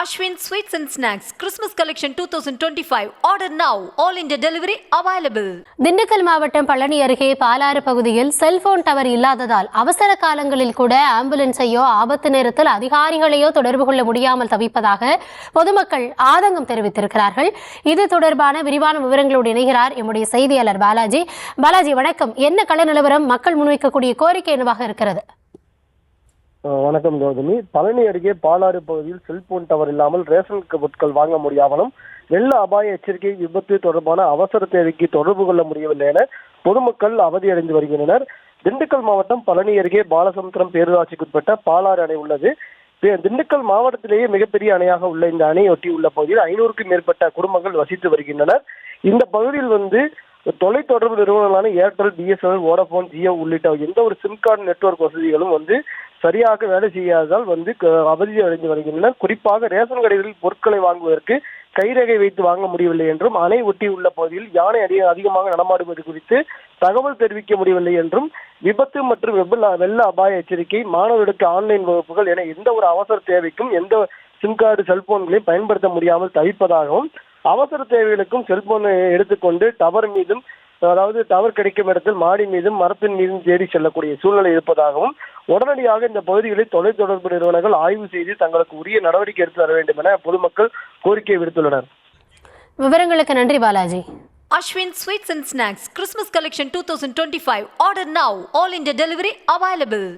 Ashwin Sweets and Snacks Christmas Collection 2025. Order now. All India delivery available. Dindigul மாவட்டம் பழனி அருகே பாலாறு பகுதியில் cellphone tower இல்லாததால் அவசர காலங்களில் கூட ஆம்புலன்ஸையோ ஆபத்து நேரத்தில் அதிகாரிகளையோ தொடர்பு கொள்ள முடியாமல் தவிப்பதாக பொதுமக்கள் ஆதங்கம் தெரிவித்திருக்கிறார்கள். இது தொடர்பான விரிவான விவரங்களோடு இணைகிறார் எம்முடைய செய்தியாளர் பாலாஜி. பாலாஜி வணக்கம். என்ன கள நிலவரம்? மக்கள் முன்வைக்கக்கூடிய கோரிக்கை என்னவாக இருக்கிறது? வணக்கம் கௌதமி. பழனி அருகே பாலாறு பகுதியில் செல்போன் டவர் இல்லாமல் ரேஷன் பொருட்கள் வாங்க முடியாமலும் வெள்ள அபாய எச்சரிக்கை விபத்து தொடர்பான அவசர தேவைக்கு தொடர்பு கொள்ள முடியவில்லை என பொதுமக்கள் அவதியடைந்து வருகின்றனர். திண்டுக்கல் மாவட்டம் பழனி அருகே பாலசமுத்திரம் பேரூராட்சிக்குட்பட்ட பாலாறு அணை உள்ளது. திண்டுக்கல் மாவட்டத்திலேயே மிகப்பெரிய அணையாக உள்ள இந்த அணையொட்டி உள்ள பகுதியில் 500க்கும் மேற்பட்ட குடும்பங்கள் வசித்து வருகின்றனர். இந்த பகுதியில் தொலைத்தொடர்பு நிறுவனங்களான ஏர்டெல், பிஎஸ்என்எல், வோடபோன், ஜியோ உள்ளிட்ட எந்த ஒரு சிம் கார்டு நெட்வொர்க் வசதிகளும் சரியாக வேலை செய்யாததால் அவதி அடைந்து வருகின்றனர். குறிப்பாக ரேஷன் கடைகளில் பொருட்களை வாங்குவதற்கு கைரேகை வைத்து வாங்க முடியவில்லை என்றும், அணை ஒட்டி உள்ள பகுதியில் யானை அதிகமாக நடமாடுவது குறித்து தகவல் தெரிவிக்க முடியவில்லை என்றும், விபத்து மற்றும் வெள்ள அபாய எச்சரிக்கை, மாணவர்களுக்கு ஆன்லைன் வகுப்புகள் என எந்த ஒரு அவசர தேவைக்கும் எந்த சிம் கார்டு செல்போன்களை பயன்படுத்த முடியாமல் தவிப்பதாகவும், அவசர தேவைகளுக்கும் செல்போனை எடுத்துக்கொண்டு டவர் கிடைக்கும் இடத்தில் மாடி மீதும் மரத்தின் மீதும் தேடி செல்லக்கூடிய சூழ்நிலை இருப்பதாகவும், உடனடியாக இந்த பகுதிகளில் தொலைத்தொடர்பு நிறுவனங்கள் ஆய்வு செய்து தங்களுக்கு உரிய நடவடிக்கை எடுத்து தர வேண்டும் என பொதுமக்கள் கோரிக்கை விடுத்துள்ளனர். விவரங்களுக்கு நன்றி Balaji. Ashwin Sweets and Snacks Christmas Collection 2025. Order now. All India delivery available.